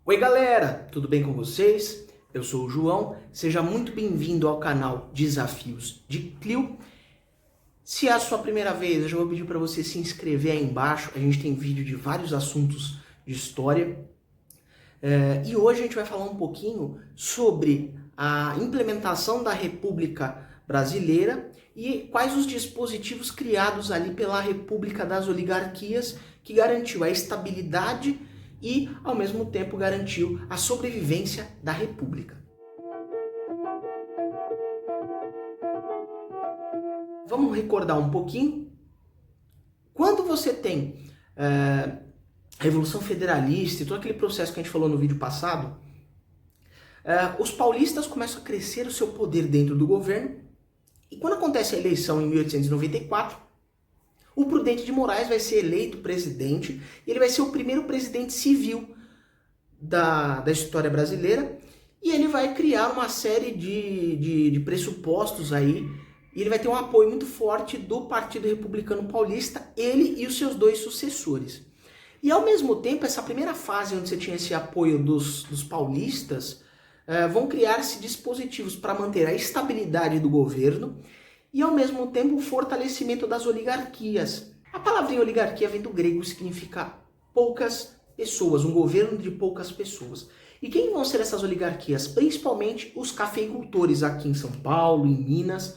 Oi galera, tudo bem com vocês? Eu sou o João, seja muito bem-vindo ao canal Desafios de Clio. Se é a sua primeira vez, eu já vou pedir para você se inscrever aí embaixo, a gente tem vídeo de vários assuntos de história. E hoje a gente vai falar um pouquinho sobre a implementação da República Brasileira e quais os dispositivos criados ali pela República das Oligarquias que garantiu a estabilidade e, ao mesmo tempo, garantiu a sobrevivência da República. Vamos recordar um pouquinho. Quando você tem a Revolução Federalista e todo aquele processo que a gente falou no vídeo passado, os paulistas começam a crescer o seu poder dentro do governo, e quando acontece a eleição em 1894, o Prudente de Moraes vai ser eleito presidente, e ele vai ser o primeiro presidente civil da história brasileira, e ele vai criar uma série de pressupostos aí, e ele vai ter um apoio muito forte do Partido Republicano Paulista, ele e os seus dois sucessores. E ao mesmo tempo, essa primeira fase onde você tinha esse apoio dos paulistas, vão criar-se dispositivos para manter a estabilidade do governo e ao mesmo tempo o fortalecimento das oligarquias. A palavrinha oligarquia vem do grego, significa poucas pessoas, um governo de poucas pessoas. E quem vão ser essas oligarquias? Principalmente os cafeicultores aqui em São Paulo, em Minas,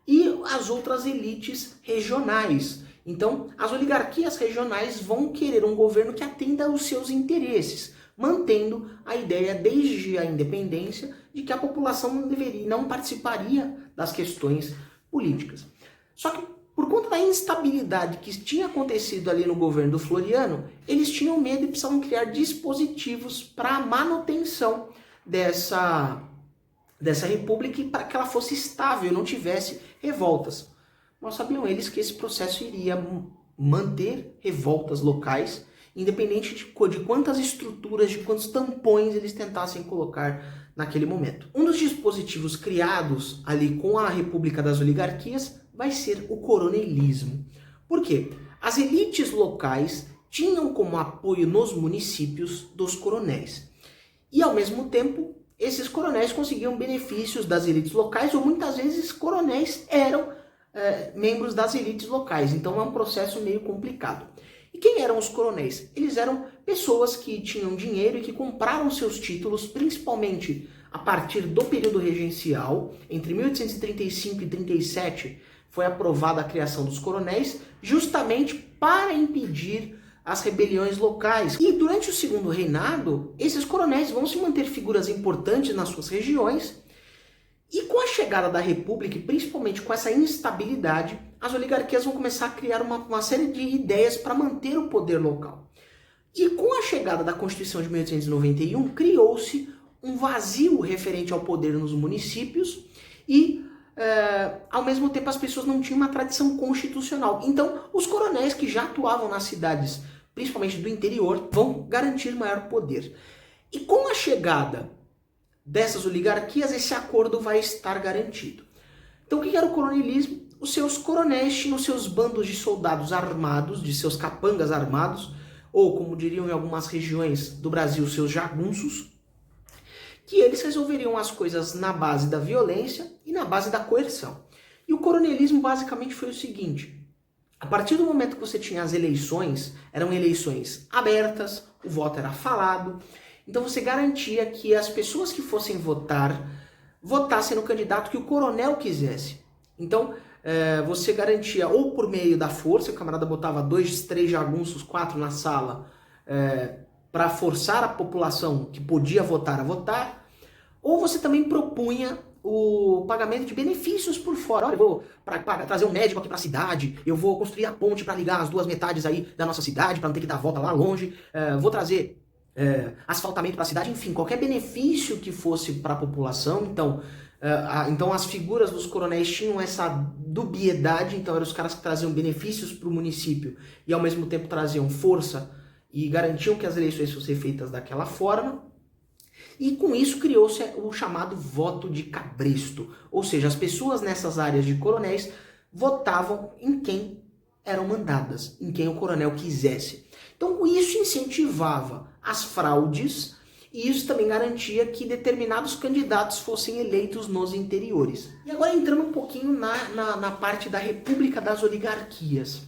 e as outras elites regionais. Então, as oligarquias regionais vão querer um governo que atenda aos seus interesses, mantendo a ideia desde a independência de que a população não participaria das questões políticas. Só que por conta da instabilidade que tinha acontecido ali no governo do Floriano, eles tinham medo e precisavam criar dispositivos para a manutenção dessa república e para que ela fosse estável e não tivesse revoltas. Mas sabiam eles que esse processo iria manter revoltas locais, independente de quantas estruturas, de quantos tampões eles tentassem colocar naquele momento. Um dos dispositivos criados ali com a República das Oligarquias vai ser o coronelismo. Por quê? As elites locais tinham como apoio nos municípios dos coronéis. E ao mesmo tempo, esses coronéis conseguiam benefícios das elites locais, ou muitas vezes coronéis eram membros das elites locais. Então é um processo meio complicado. E quem eram os coronéis? Eles eram pessoas que tinham dinheiro e que compraram seus títulos, principalmente a partir do período regencial. Entre 1835 e 37 foi aprovada a criação dos coronéis, justamente para impedir as rebeliões locais. E durante o segundo reinado, esses coronéis vão se manter figuras importantes nas suas regiões. E com a chegada da República, e principalmente com essa instabilidade, as oligarquias vão começar a criar uma série de ideias para manter o poder local. E com a chegada da Constituição de 1891, criou-se um vazio referente ao poder nos municípios e, ao mesmo tempo, as pessoas não tinham uma tradição constitucional. Então, os coronéis que já atuavam nas cidades, principalmente do interior, vão garantir maior poder. E com a chegada dessas oligarquias, esse acordo vai estar garantido. Então, o que era o coronelismo? Os seus coronéis tinham seus bandos de soldados armados, de seus capangas armados, ou, como diriam em algumas regiões do Brasil, seus jagunços, que eles resolveriam as coisas na base da violência e na base da coerção. E o coronelismo basicamente foi o seguinte: a partir do momento que você tinha as eleições, eram eleições abertas, o voto era falado, então você garantia que as pessoas que fossem votar, votassem no candidato que o coronel quisesse. Então, você garantia ou por meio da força, o camarada botava 2, 3 jagunços, 4 na sala, para forçar a população que podia votar a votar, ou você também propunha o pagamento de benefícios por fora. Olha, eu vou trazer um médico aqui para a cidade, eu vou construir a ponte para ligar as duas metades aí da nossa cidade, para não ter que dar a volta lá longe, vou trazer asfaltamento para a cidade, enfim, qualquer benefício que fosse para a população. Então as figuras dos coronéis tinham essa dubiedade, então eram os caras que traziam benefícios para o município e ao mesmo tempo traziam força e garantiam que as eleições fossem feitas daquela forma. E com isso criou-se o chamado voto de cabresto, ou seja, as pessoas nessas áreas de coronéis votavam em quem eram mandadas, em quem o coronel quisesse. Então isso incentivava as fraudes e isso também garantia que determinados candidatos fossem eleitos nos interiores. E agora entrando um pouquinho na parte da República das Oligarquias.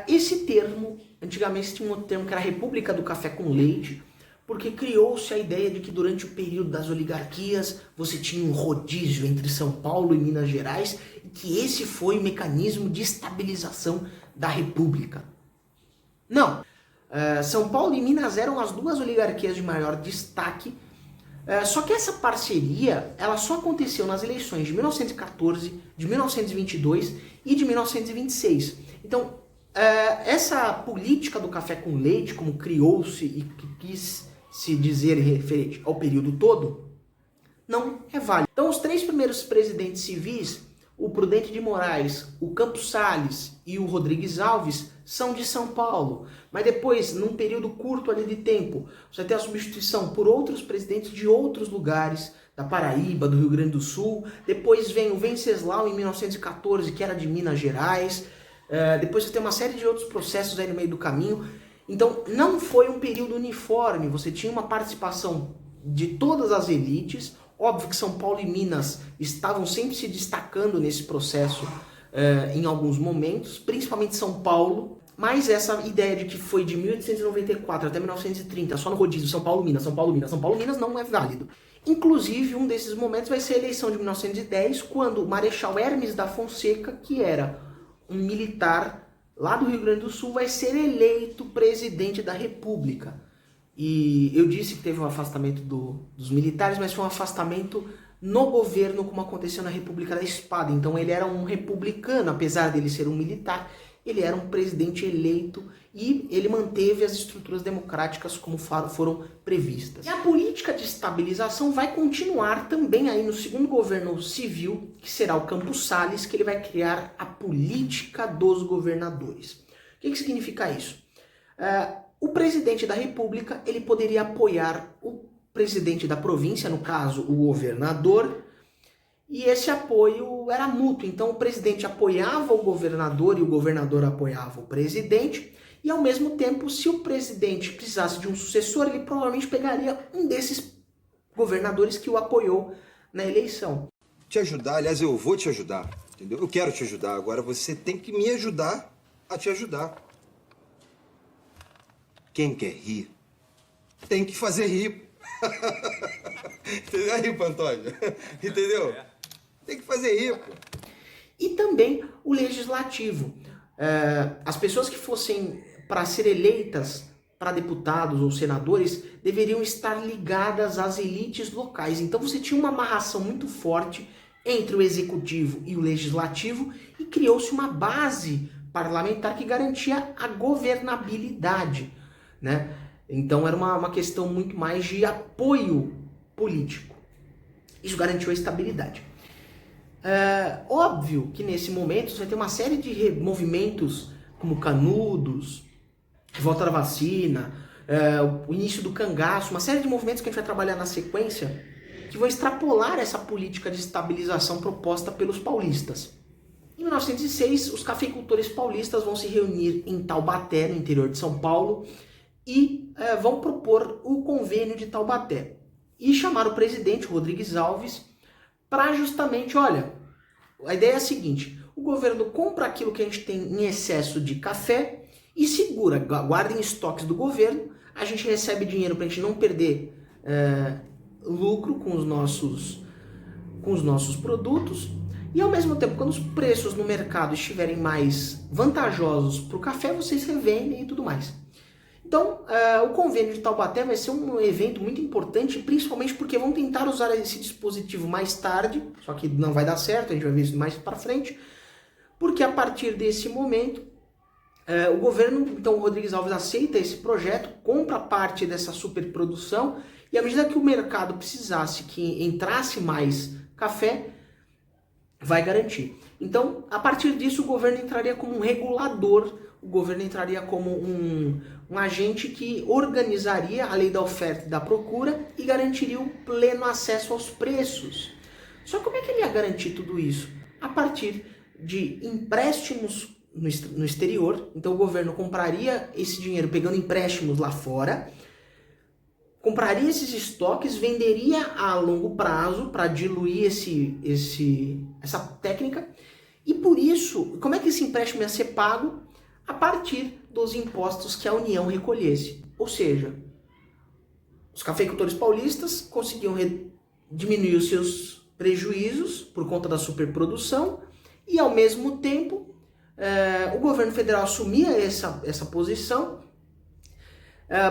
Esse termo, antigamente tinha um termo que era República do Café com Leite, porque criou-se a ideia de que durante o período das oligarquias você tinha um rodízio entre São Paulo e Minas Gerais e que esse foi o mecanismo de estabilização da República. Não. São Paulo e Minas eram as duas oligarquias de maior destaque, só que essa parceria ela só aconteceu nas eleições de 1914, de 1922 e de 1926. Então, essa política do café com leite, como criou-se e que quis se dizer referente ao período todo, não é válido. Então, os três primeiros presidentes civis, o Prudente de Moraes, o Campos Salles e o Rodrigues Alves, são de São Paulo. Mas depois, num período curto ali de tempo, você tem a substituição por outros presidentes de outros lugares, da Paraíba, do Rio Grande do Sul. Depois vem o Venceslau, em 1914, que era de Minas Gerais. Depois você tem uma série de outros processos aí no meio do caminho. Então, não foi um período uniforme. Você tinha uma participação de todas as elites. Óbvio que São Paulo e Minas estavam sempre se destacando nesse processo em alguns momentos, principalmente São Paulo, mas essa ideia de que foi de 1894 até 1930, só no rodízio, São Paulo, Minas, São Paulo, Minas, São Paulo, Minas, não é válido. Inclusive, um desses momentos vai ser a eleição de 1910, quando o Marechal Hermes da Fonseca, que era um militar lá do Rio Grande do Sul, vai ser eleito presidente da República. E eu disse que teve um afastamento dos militares, mas foi um afastamento no governo, como aconteceu na República da Espada. Então ele era um republicano, apesar dele ser um militar, ele era um presidente eleito e ele manteve as estruturas democráticas como foram previstas. E a política de estabilização vai continuar também aí no segundo governo civil, que será o Campos Salles, que ele vai criar a política dos governadores. O que significa isso? O presidente da República ele poderia apoiar o presidente da província, no caso o governador, e esse apoio era mútuo. Então o presidente apoiava o governador e o governador apoiava o presidente, e ao mesmo tempo, se o presidente precisasse de um sucessor, ele provavelmente pegaria um desses governadores que o apoiou na eleição. Te ajudar, aliás, eu vou te ajudar, entendeu? Eu quero te ajudar, agora você tem que me ajudar a te ajudar. Quem quer rir, tem que fazer rir. Entendeu aí, Pantoja? Entendeu? Tem que fazer rir, pô. E também o legislativo. As pessoas que fossem para ser eleitas para deputados ou senadores deveriam estar ligadas às elites locais. Então você tinha uma amarração muito forte entre o executivo e o legislativo e criou-se uma base parlamentar que garantia a governabilidade, né? Então era uma questão muito mais de apoio político. Isso garantiu a estabilidade. Óbvio que nesse momento você vai ter uma série de movimentos como Canudos, Revolta da Vacina, o início do cangaço, uma série de movimentos que a gente vai trabalhar na sequência que vão extrapolar essa política de estabilização proposta pelos paulistas. Em 1906, os cafeicultores paulistas vão se reunir em Taubaté, no interior de São Paulo, e vão propor o convênio de Taubaté. E chamar o presidente, Rodrigues Alves, para justamente, olha, a ideia é a seguinte, o governo compra aquilo que a gente tem em excesso de café e segura, guarda em estoques do governo, a gente recebe dinheiro para a gente não perder lucro com os nossos produtos, e ao mesmo tempo, quando os preços no mercado estiverem mais vantajosos para o café, vocês revendem e tudo mais. Então, o convênio de Taubaté vai ser um evento muito importante, principalmente porque vão tentar usar esse dispositivo mais tarde, só que não vai dar certo, a gente vai ver isso mais para frente, porque a partir desse momento, o governo, então o Rodrigues Alves aceita esse projeto, compra parte dessa superprodução, e à medida que o mercado precisasse que entrasse mais café, vai garantir. Então, a partir disso, o governo entraria como um regulador, o governo entraria como um agente que organizaria a lei da oferta e da procura e garantiria o pleno acesso aos preços. Só como é que ele ia garantir tudo isso? A partir de empréstimos no exterior. Então o governo compraria esse dinheiro pegando empréstimos lá fora, compraria esses estoques, venderia a longo prazo para diluir essa técnica. E por isso, como é que esse empréstimo ia ser pago? A partir dos impostos que a União recolhesse. Ou seja, os cafeicultores paulistas conseguiam diminuir os seus prejuízos por conta da superprodução e, ao mesmo tempo, o governo federal assumia essa posição,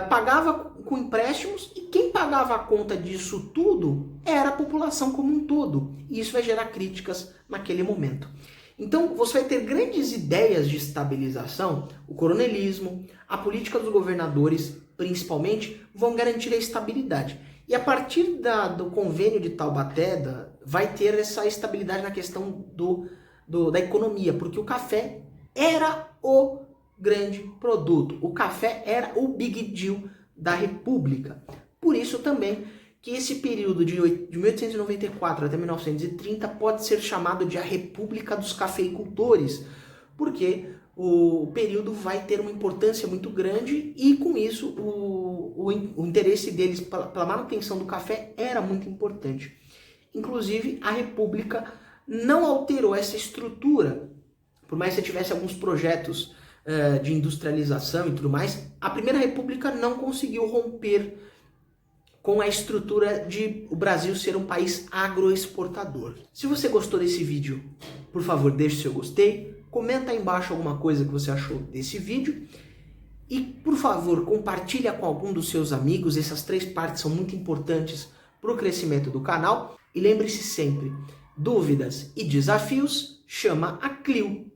pagava com empréstimos, e quem pagava a conta disso tudo era a população como um todo. E isso vai gerar críticas naquele momento. Então, você vai ter grandes ideias de estabilização, o coronelismo, a política dos governadores, principalmente, vão garantir a estabilidade. E a partir do convênio de Taubaté, vai ter essa estabilidade na questão da economia, porque o café era o grande produto. O café era o big deal da República. Por isso também que esse período de 1894 até 1930 pode ser chamado de a República dos Cafeicultores, porque o período vai ter uma importância muito grande e, com isso, o interesse deles pela manutenção do café era muito importante. Inclusive, a República não alterou essa estrutura. Por mais que você tivesse alguns projetos de industrialização e tudo mais, a Primeira República não conseguiu romper com a estrutura de o Brasil ser um país agroexportador. Se você gostou desse vídeo, por favor, deixe seu gostei, comenta aí embaixo alguma coisa que você achou desse vídeo e, por favor, compartilha com algum dos seus amigos. Essas 3 partes são muito importantes para o crescimento do canal. E lembre-se sempre, dúvidas e desafios, chama a Clio.